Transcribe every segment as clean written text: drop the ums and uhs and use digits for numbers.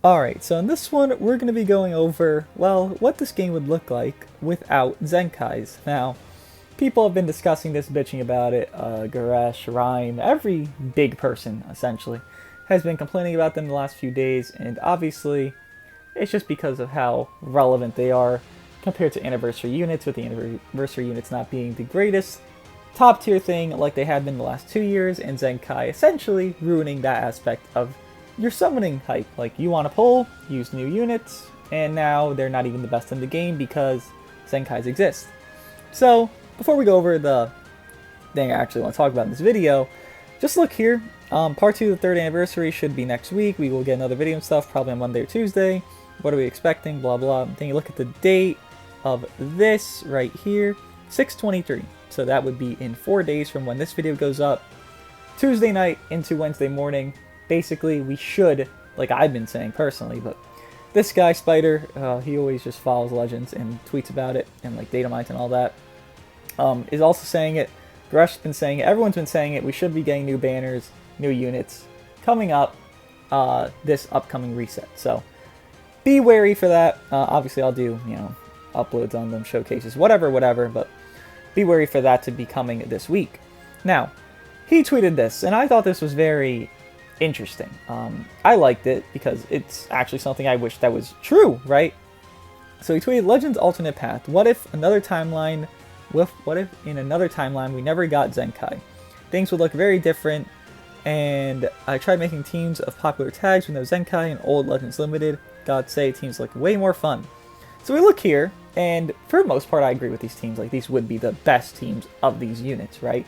Alright, so in this one, we're going to be going over, well, what this game would look like without Zenkais. Now, people have been discussing this, bitching about it. Garesh, Rhyme, every big person, essentially, has been complaining about them the last few days, and obviously, it's just because of how relevant they are compared to anniversary units, with the anniversary units not being the greatest top tier thing like they have been the last 2 years, and Zenkai essentially ruining that aspect of your summoning hype. Like, you want to pull, use new units, and now they're not even the best in the game because Zenkais exist. So, before we go over the thing I actually want to talk about in this video, just look here. Part 2 of the 3rd anniversary should be next week. We will get another video and stuff, probably on Monday or Tuesday. What are we expecting? Blah, blah. Then you look at the date of this right here, 6/23. So that would be in 4 days from when this video goes up. Tuesday night into Wednesday morning. Basically, we should, like I've been saying personally, but this guy, Spider, he always just follows Legends and tweets about it, and like data mines and all that, is also saying it. Gresh's been saying it. Everyone's been saying it. We should be getting new banners, new units coming up this upcoming reset. So be wary for that. Obviously, I'll do, uploads on them, showcases, whatever, but be wary for that to be coming this week. Now, he tweeted this, and I thought this was very interesting. I liked it because it's actually something I wish that was true, right? So he tweeted, Legends alternate path. What if in another timeline we never got Zenkai? Things would look very different, and I tried making teams of popular tags with no Zenkai and old Legends Limited. God say, teams look way more fun. So we look here, and for the most part I agree with these teams. Like, these would be the best teams of these units, right?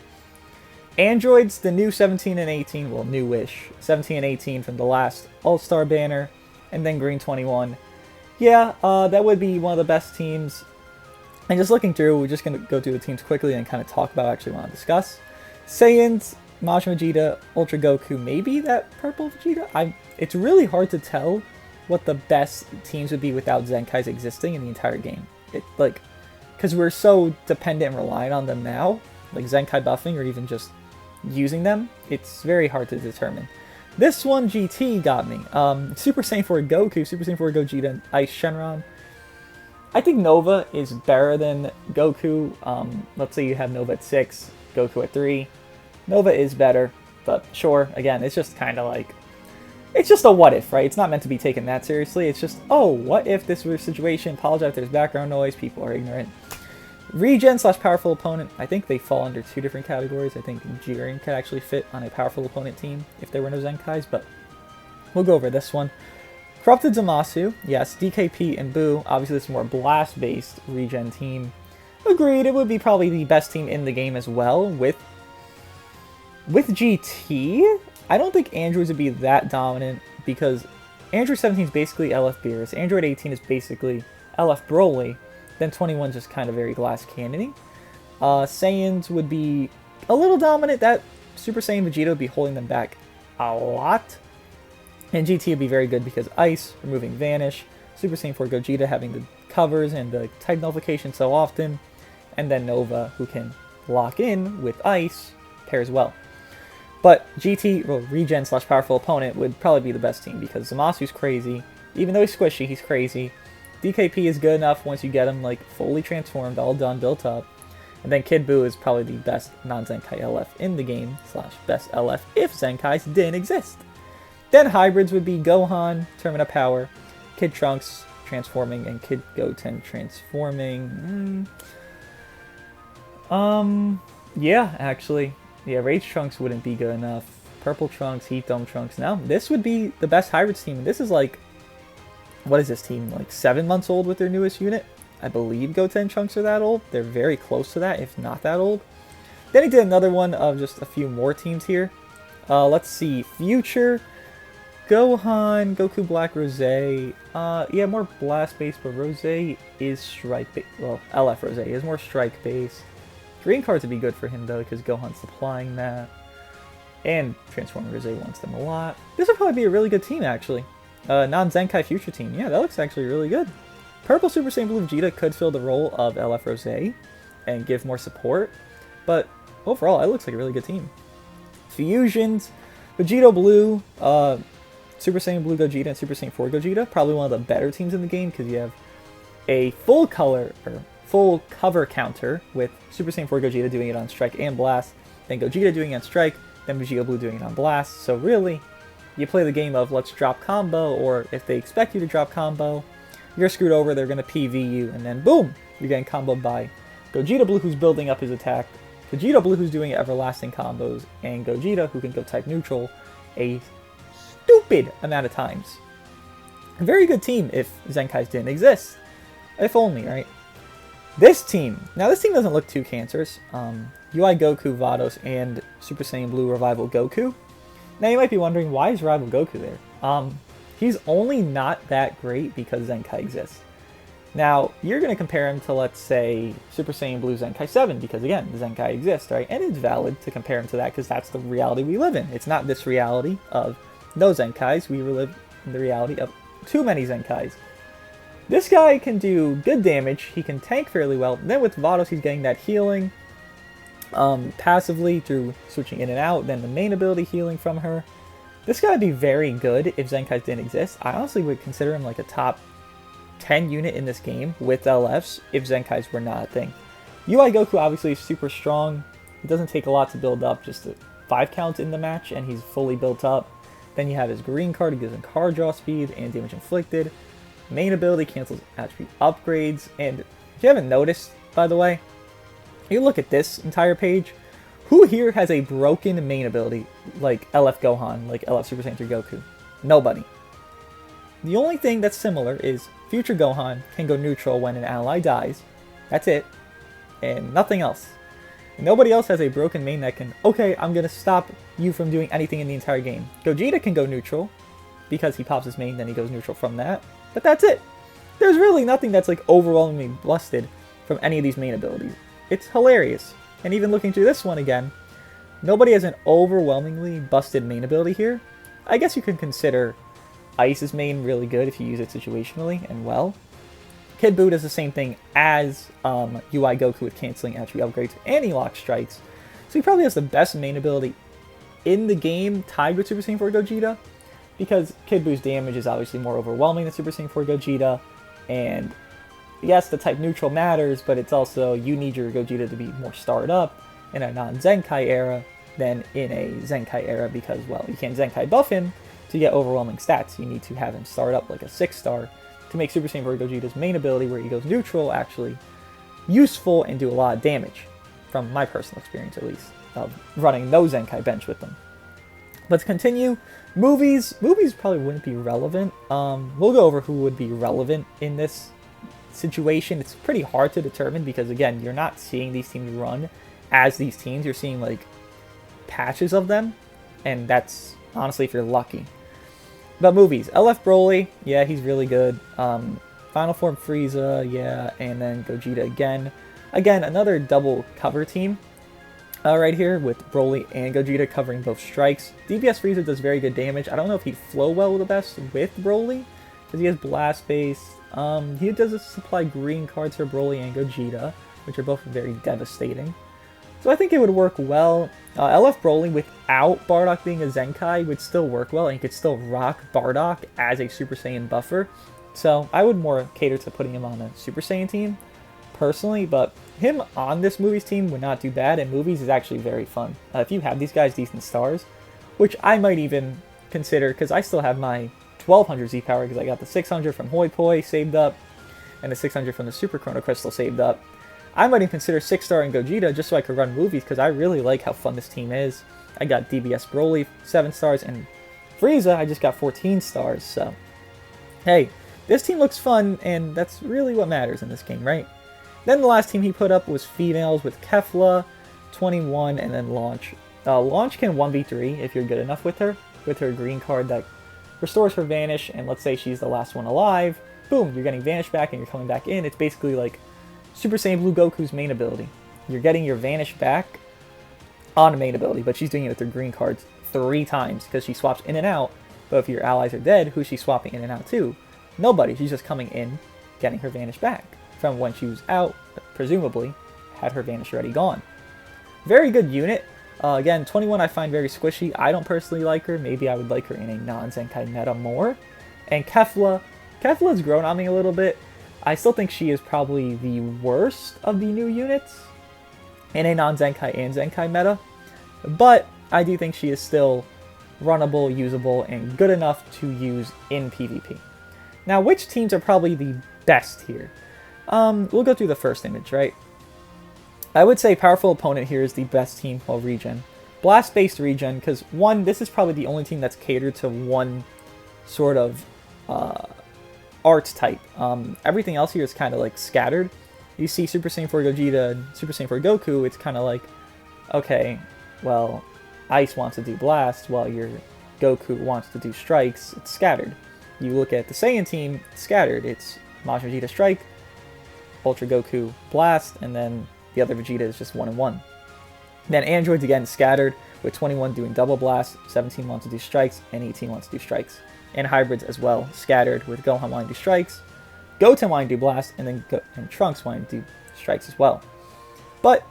Androids, the new 17 and 18, well, newish, 17 and 18 from the last All-Star banner, and then Green 21. Yeah, that would be one of the best teams. And just looking through, we're just going to go through the teams quickly and kind of talk about what I actually want to discuss. Saiyans, Majin Vegeta, Ultra Goku, maybe that purple Vegeta? It's really hard to tell what the best teams would be without Zenkais existing in the entire game. Because we're so dependent and reliant on them now, like Zenkai buffing or even just using them, it's very hard to determine. This one, GT, got me. Super Saiyan 4 Goku, Super Saiyan 4 Gogeta, and Ice Shenron. I think Nova is better than Goku. Let's say you have Nova at 6, Goku at 3. Nova is better, but sure, again, it's just kind of like, it's just a what if, right? It's not meant to be taken that seriously. It's just, oh, what if this were a situation? Apologize if there's background noise, people are ignorant. Regen / powerful opponent. I think they fall under 2 different categories. I think Jiren could actually fit on a powerful opponent team if there were no Zenkais, but we'll go over this one. Corrupted Zamasu. Yes, DKP and Boo. Obviously, this is more blast-based regen team. Agreed, it would be probably the best team in the game as well. With GT, I don't think Androids would be that dominant because Android 17 is basically LF Beerus. Android 18 is basically LF Broly. Then 21 just kind of very glass cannoning. Saiyans would be a little dominant. That Super Saiyan Vegeta would be holding them back a lot. And GT would be very good because Ice, removing Vanish. Super Saiyan 4 Gogeta having the covers and the type nullification so often. And then Nova, who can lock in with Ice, pairs well. But GT, well, regen / powerful opponent, would probably be the best team because Zamasu's crazy. Even though he's squishy, he's crazy. DKP is good enough once you get him like fully transformed, all done, built up. And then Kid Buu is probably the best non-Zenkai LF in the game, / best LF if Zenkais didn't exist. Then hybrids would be Gohan, Termina Power, Kid Trunks transforming, and Kid Goten transforming. Yeah, actually. Yeah, Rage Trunks wouldn't be good enough. Purple Trunks, Heat Dome Trunks. Now, this would be the best hybrids team. This is like, what is this team? Like 7 months old with their newest unit? I believe Goten Trunks are that old. They're very close to that, if not that old. Then he did another one of just a few more teams here. Let's see. Future, Gohan, Goku Black, Rose. Yeah, more blast-based, but Rose is strike-based. Well, LF Rose is more strike-based. Green cards would be good for him, though, because Gohan's supplying that. And Transformer Rose wants them a lot. This would probably be a really good team, actually. Non-Zenkai future team. Yeah, that looks actually really good. Purple Super Saiyan Blue Vegeta could fill the role of LF Rose and give more support. But overall, it looks like a really good team. Fusions, Vegito Blue, Super Saiyan Blue Gogeta and Super Saiyan 4 Gogeta. Probably one of the better teams in the game because you have a full cover counter with Super Saiyan 4 Gogeta doing it on Strike and Blast, then Gogeta doing it on Strike, then Vegeta Blue doing it on Blast. So really, you play the game of let's drop combo, or if they expect you to drop combo, you're screwed over, they're going to PV you, and then boom, you're getting comboed by Gogeta Blue, who's building up his attack, Vegeta Blue, who's doing everlasting combos, and Gogeta, who can go type neutral a stupid amount of times. A very good team if Zenkais didn't exist. If only, right? This team doesn't look too cancerous. UI Goku, Vados, and Super Saiyan Blue Revival Goku. Now you might be wondering, why is Revival Goku there? He's only not that great because Zenkai exists. Now, you're going to compare him to, let's say, Super Saiyan Blue Zenkai 7, because again, Zenkai exists, right? And it's valid to compare him to that, because that's the reality we live in. It's not this reality of no Zenkais, we live in the reality of too many Zenkais. This guy can do good damage, he can tank fairly well, and then with Vados he's getting that healing passively through switching in and out, then the main ability healing from her. This guy would be very good if Zenkais didn't exist. I honestly would consider him like a top 10 unit in this game with LFs if Zenkais were not a thing. UI Goku obviously is super strong. It doesn't take a lot to build up, just a 5 count in the match and he's fully built up. Then you have his green card, it gives him card draw speed and damage inflicted. Main ability cancels attribute upgrades, and if you haven't noticed, by the way, you look at this entire page, who here has a broken main ability like LF Gohan, like LF Super Saiyan 3 Goku? Nobody. The only thing that's similar is Future Gohan can go neutral when an ally dies. That's it. And nothing else. Nobody else has a broken main that can, okay, I'm going to stop you from doing anything in the entire game. Gogeta can go neutral because he pops his main, then he goes neutral from that. But that's it. There's really nothing that's like overwhelmingly busted from any of these main abilities. It's hilarious. And even looking through this one again, nobody has an overwhelmingly busted main ability here. I guess you can consider Ice's main really good if you use it situationally and well. Kid Buu does the same thing as UI Goku with canceling attribute upgrades and he locks strikes. So he probably has the best main ability in the game tied with Super Saiyan 4 Gogeta, because Kid Buu's damage is obviously more overwhelming than Super Saiyan 4 Gogeta, and yes, the type neutral matters, but it's also, you need your Gogeta to be more starred up in a non-Zenkai era than in a Zenkai era, because, well, you can't Zenkai buff him to get overwhelming stats. You need to have him start up like a 6-star to make Super Saiyan 4 Gogeta's main ability, where he goes neutral, actually useful and do a lot of damage, from my personal experience at least, of running no Zenkai bench with them. Let's continue. Movies probably wouldn't be relevant. We'll go over who would be relevant in this situation. It's pretty hard to determine because, again, you're not seeing these teams run as these teams. You're seeing like patches of them, and that's honestly if you're lucky. But movies, LF Broly, yeah, he's really good. Final Form Frieza, yeah, and then Gogeta again. Again, another double cover team right here with Broly and Gogeta covering both strikes. DBS Frieza does very good damage. I don't know if he'd flow well the best with Broly because he has Blast Base. He does supply green cards for Broly and Gogeta, which are both very devastating. So I think it would work well. LF Broly without Bardock being a Zenkai would still work well, and you could still rock Bardock as a Super Saiyan buffer. So I would more cater to putting him on a Super Saiyan team, personally, but him on this movies team would not do bad, and movies is actually very fun. If you have these guys decent stars, which I might even consider, because I still have my 1200 Z power, because I got the 600 from Hoi Poi saved up, and the 600 from the Super Chrono Crystal saved up. I might even consider 6-star in Gogeta just so I could run movies, because I really like how fun this team is. I got DBS Broly 7 stars, and Frieza I just got 14 stars, so hey, this team looks fun, and that's really what matters in this game, right? Then the last team he put up was females with Kefla, 21, and then Launch. Launch can 1v3 if you're good enough with her green card that restores her Vanish, and let's say she's the last one alive, boom, you're getting Vanish back and you're coming back in. It's basically like Super Saiyan Blue Goku's main ability. You're getting your Vanish back on a main ability, but she's doing it with her green cards 3 times because she swaps in and out. But if your allies are dead, who's she swapping in and out to? Nobody. She's just coming in, getting her Vanish back from when she was out, presumably had her Vanish already gone. Very good unit. Again, 21 I find very squishy. I don't personally like her. Maybe I would like her in a non-Zenkai meta more. And Kefla's grown on me a little bit. I still think she is probably the worst of the new units in a non-Zenkai and Zenkai meta. But I do think she is still runnable, usable, and good enough to use in PvP. Now, which teams are probably the best here? We'll go through the first image, right? I would say Powerful Opponent here is the best team while regen. Blast-based regen, because one, this is probably the only team that's catered to one sort of art type. Everything else here is kind of like scattered. You see Super Saiyan 4 Gogeta and Super Saiyan 4 Goku, it's kind of like, okay, well, Ice wants to do Blast while your Goku wants to do Strikes. It's scattered. You look at the Saiyan team, it's scattered. It's Majin Vegeta Strike, Ultra Goku Blast, and then the other Vegeta is just 1-1. Then Androids again scattered, with 21 doing double Blast, 17 wants to do Strikes, and 18 wants to do Strikes. And Hybrids as well, scattered, with Gohan wanting to do Strikes, Goten wanting to do Blast, and then Trunks wanting to do Strikes as well. But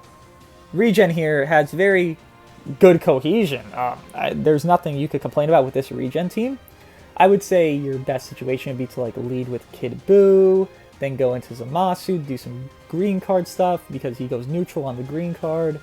regen here has very good cohesion. There's nothing you could complain about with this regen team. I would say your best situation would be to like lead with Kid Buu, then go into Zamasu, do some green card stuff because he goes neutral on the green card,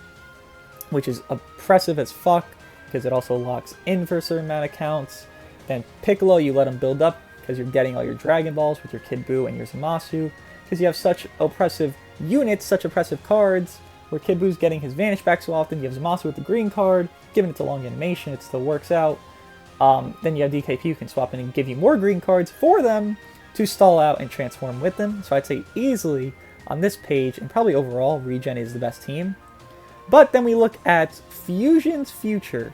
which is oppressive as fuck because it also locks in for a certain amount of counts. Then Piccolo, you let him build up because you're getting all your Dragon Balls with your Kid Buu and your Zamasu, because you have such oppressive units, such oppressive cards, where Kid Buu's getting his Vanish back so often. You have Zamasu with the green card, giving it to long animation, it still works out. Then you have DKP who can swap in and give you more green cards for them to stall out and transform with them. So I'd say easily on this page, and probably overall, regen is the best team. But then we look at Fusion's future.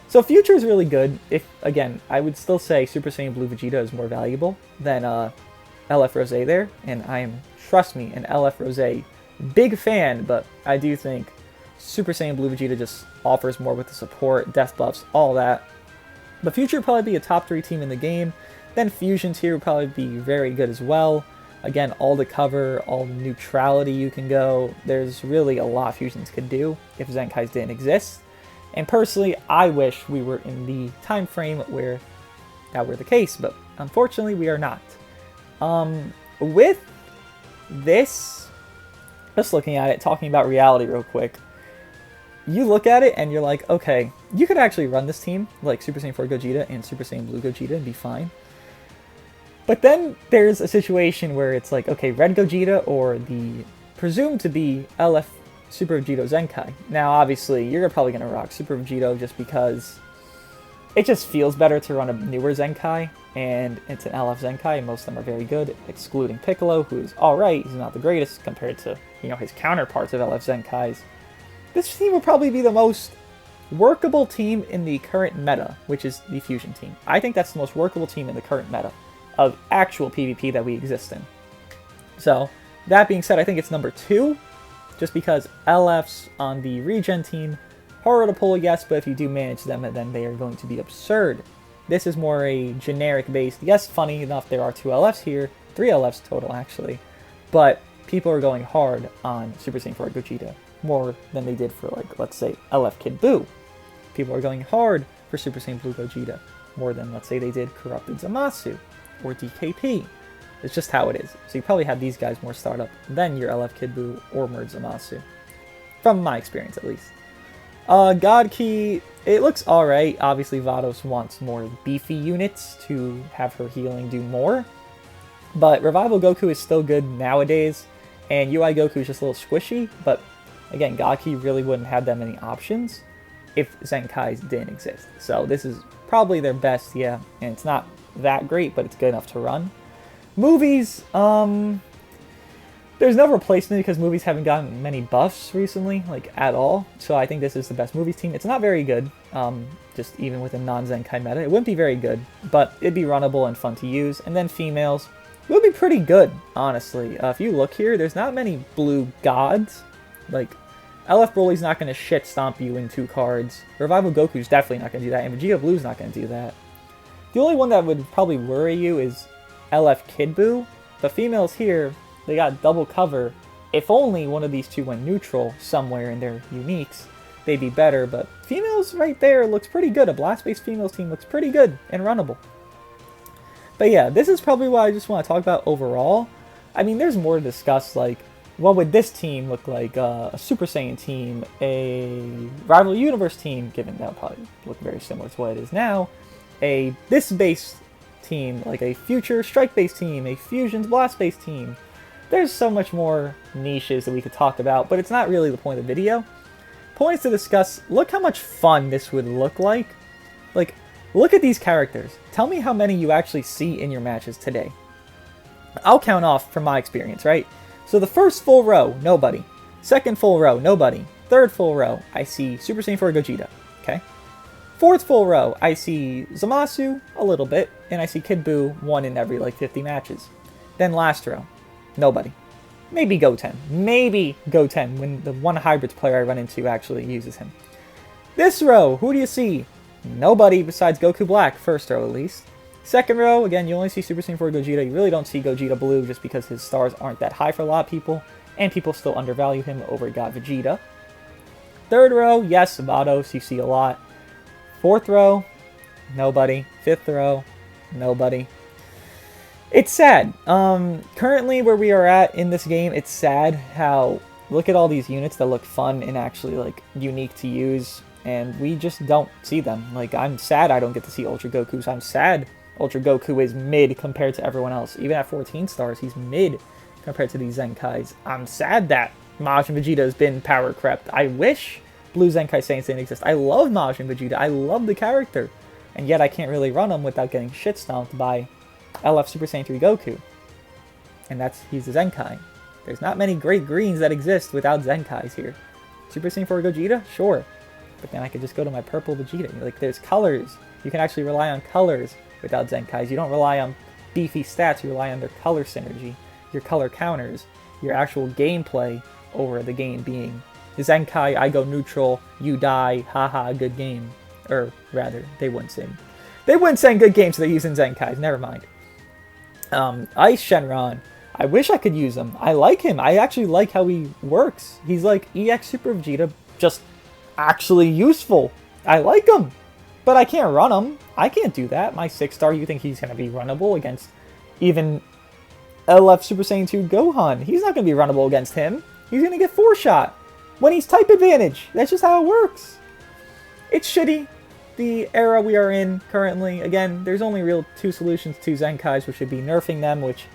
So future is really good. If again, I would still say Super Saiyan Blue Vegeta is more valuable than LF Rose there, and I am, trust me, an LF Rose big fan. But I do think Super Saiyan Blue Vegeta just offers more with the support, death buffs, all that. But future would probably be a top 3 team in the game. Then Fusion's here would probably be very good as well. Again, all the cover, all the neutrality you can go. There's really a lot Fusions could do if Zenkais didn't exist. And personally, I wish we were in the time frame where that were the case, but unfortunately we are not. With this, just looking at it, talking about reality real quick, you look at it and you're like, okay, you could actually run this team like Super Saiyan 4 Gogeta and Super Saiyan Blue Gogeta and be fine. But then there's a situation where it's like, okay, Red Gogeta or the presumed to be LF Super Vegito Zenkai. Now, obviously, you're probably going to rock Super Vegito just because it just feels better to run a newer Zenkai, and it's an LF Zenkai, and most of them are very good, excluding Piccolo, who is alright. He's not the greatest compared to, you know, his counterparts of LF Zenkais. This team will probably be the most workable team in the current meta, which is the Fusion team. I think that's the most workable team in the current meta of actual PvP that we exist in. So, that being said, I think it's number 2, just because LFs on the regen team, harder to pull, yes, but if you do manage them, then they are going to be absurd. This is more a generic based, yes, funny enough, there are 2 LFs here, 3 LFs total actually, but people are going hard on Super Saiyan 4 Gogeta, more than they did for, like, let's say, LF Kid Buu. People are going hard for Super Saiyan Blue Gogeta, more than, let's say, they did Corrupted Zamasu, or DKP. It's just how it is. So you probably have these guys more startup than your LF Kid Buu or Merge Zamasu. From my experience, at least. God Key, it looks alright. Obviously, Vados wants more beefy units to have her healing do more. But Revival Goku is still good nowadays. And UI Goku is just a little squishy. But again, God Key really wouldn't have that many options if Zenkais didn't exist. So this is probably their best, yeah. And it's not that great, but it's good enough to run. Movies, there's no replacement because movies haven't gotten many buffs recently, like, at all. So I think this is the best movies team. It's not very good, just even with a non-Zenkai meta. It wouldn't be very good, but it'd be runnable and fun to use. And then females, it would be pretty good, honestly. If you look here, there's not many blue gods. Like, LF Broly's not going to shit stomp you in 2 cards. Revival Goku's definitely not going to do that, and Vegeta Blue's not going to do that. The only one that would probably worry you is LF Kid Buu. The females here, they got double cover. If only one of these 2 went neutral somewhere in their uniques, they'd be better, but females right there looks pretty good. A blast-based females team looks pretty good and runnable. But yeah, this is probably what I just want to talk about overall. I mean, there's more to discuss, like, what would this team look like? A Super Saiyan team, a Rival Universe team, given that would probably look very similar to what it is now, a this-based team, like a Future Strike-based team, a Fusions Blast-based team. There's so much more niches that we could talk about, but it's not really the point of the video. Point is to discuss, look how much fun this would look like. Like, look at these characters. Tell me how many you actually see in your matches today. I'll count off from my experience, right? So the first full row, nobody. Second full row, nobody. Third full row, I see Super Saiyan 4 Gogeta, okay? Fourth full row, I see Zamasu, a little bit, and I see Kid Buu, one in every, like, 50 matches. Then last row, nobody. Maybe Goten. Maybe Goten, when the one Hybrids player I run into actually uses him. This row, who do you see? Nobody besides Goku Black, first row at least. Second row, again, you only see Super Saiyan 4 Gogeta. You really don't see Gogeta Blue just because his stars aren't that high for a lot of people, and people still undervalue him over God Vegeta. Third row, yes, Vados, you see a lot. Fourth row, nobody. Fifth row, nobody. It's sad. Currently where we are at in this game, it's sad how, look at all these units that look fun and actually, like, unique to use, and we just don't see them. Like, I'm sad I don't get to see Ultra Gokus. I'm sad Ultra Goku is mid compared to everyone else. Even at 14 stars, he's mid compared to these Zenkais. I'm sad that Majin Vegeta has been power crept. I wish Blue Zenkai Saiyans didn't exist. I love Majin Vegeta. I love the character. And yet I can't really run him without getting shit stomped by LF Super Saiyan 3 Goku. And he's a Zenkai. There's not many great greens that exist without Zenkais here. Super Saiyan 4 Gogeta? Sure. But then I could just go to my purple Vegeta. Like, there's colors. You can actually rely on colors without Zenkais. You don't rely on beefy stats, you rely on their color synergy, your color counters, your actual gameplay over the game being Zenkai, I go neutral, you die, haha, good game. Or rather, they wouldn't say good game, so they're using Zenkais, never mind. Ice Shenron, I wish I could use him. I like him. I actually like how he works. He's like EX Super Vegeta, just actually useful. I like him. But I can't run him. I can't do that. My 6-star, you think he's going to be runnable against even LF Super Saiyan 2 Gohan? He's not going to be runnable against him. He's going to get 4-shot when he's type advantage. That's just how it works. It's shitty. The era we are in currently, again, there's only real two solutions to Zenkais, which would be nerfing them, which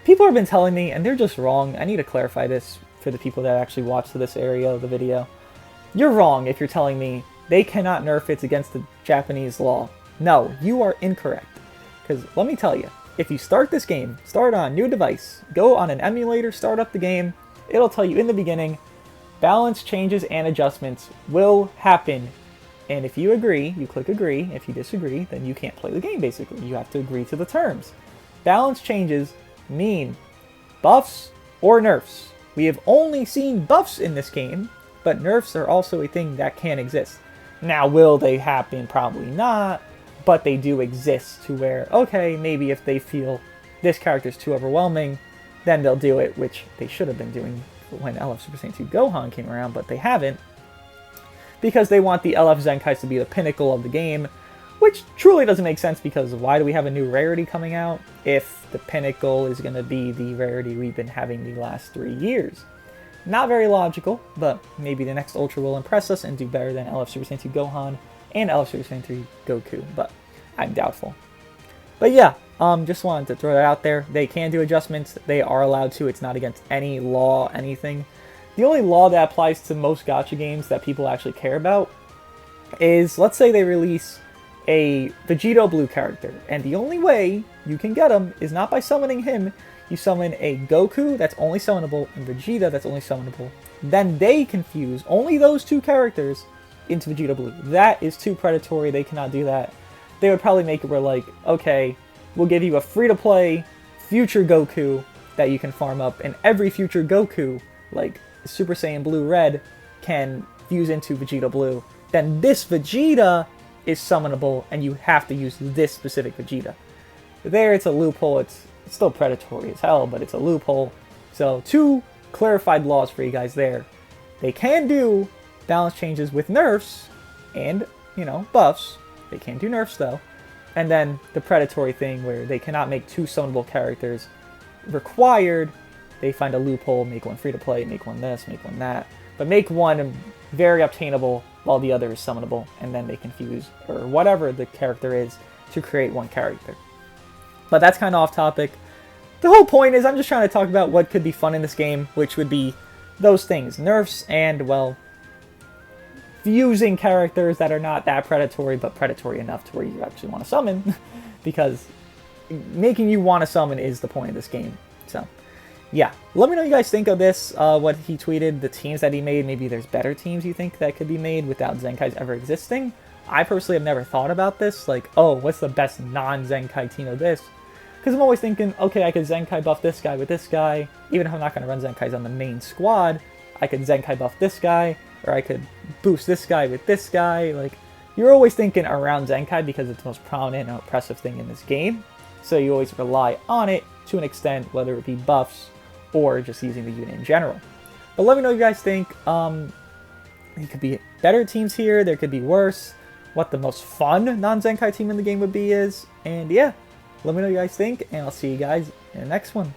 people have been telling me, and they're just wrong. I need to clarify this for the people that actually watch this area of the video. You're wrong if you're telling me they cannot nerf it against the Japanese law. No, you are incorrect. Because let me tell you, if you start this game, start on a new device, go on an emulator, start up the game, it'll tell you in the beginning, balance changes and adjustments will happen. And if you agree, you click agree. If you disagree, then you can't play the game, basically. You have to agree to the terms. Balance changes mean buffs or nerfs. We have only seen buffs in this game, but nerfs are also a thing that can exist. Now, will they happen? Probably not, but they do exist to where, okay, maybe if they feel this character's too overwhelming, then they'll do it, which they should have been doing when LF Super Saiyan 2 Gohan came around, but they haven't, because they want the LF Zenkais to be the pinnacle of the game, which truly doesn't make sense, because why do we have a new rarity coming out if the pinnacle is going to be the rarity we've been having the last 3 years? Not very logical, but maybe the next Ultra will impress us and do better than LF Super Saiyan 2 Gohan and LF Super Saiyan 3 Goku, but I'm doubtful. But yeah, just wanted to throw that out there. They can do adjustments. They are allowed to. It's not against any law, anything. The only law that applies to most gacha games that people actually care about is, let's say they release a Vegito Blue character, and the only way you can get him is not by summoning him. You summon a Goku that's only summonable and Vegeta that's only summonable. Then they confuse only those two characters into Vegeta Blue. That is too predatory. They cannot do that. They would probably make it where, like, okay, we'll give you a free-to-play future Goku that you can farm up, and every future Goku, like Super Saiyan Blue Red, can fuse into Vegeta Blue. Then this Vegeta is summonable, and you have to use this specific Vegeta. There, it's a loophole. It's still predatory as hell, but it's a loophole. So, two clarified laws for you guys there. They can do balance changes with nerfs and, buffs. They can't do nerfs though. And then the predatory thing where they cannot make 2 summonable characters required. They find a loophole, make one free to play, make one this, make one that. But make one very obtainable while the other is summonable, and then they can fuse, or whatever the character is, to create one character. But that's kind of off topic. The whole point is I'm just trying to talk about what could be fun in this game, which would be those things. Nerfs and, well, fusing characters that are not that predatory, but predatory enough to where you actually want to summon. Because making you want to summon is the point of this game. So, yeah. Let me know what you guys think of this, what he tweeted, the teams that he made. Maybe there's better teams you think that could be made without Zenkais ever existing. I personally have never thought about this. Like, oh, what's the best non-Zenkai team of this? Because I'm always thinking, okay, I could Zenkai buff this guy with this guy. Even if I'm not going to run Zenkais on the main squad, I could Zenkai buff this guy, or I could boost this guy with this guy. Like, you're always thinking around Zenkai because it's the most prominent and oppressive thing in this game. So you always rely on it to an extent, whether it be buffs or just using the unit in general. But let me know what you guys think. There could be better teams here, there could be worse. What the most fun non-Zenkai team in the game would be is. And yeah, let me know what you guys think, and I'll see you guys in the next one.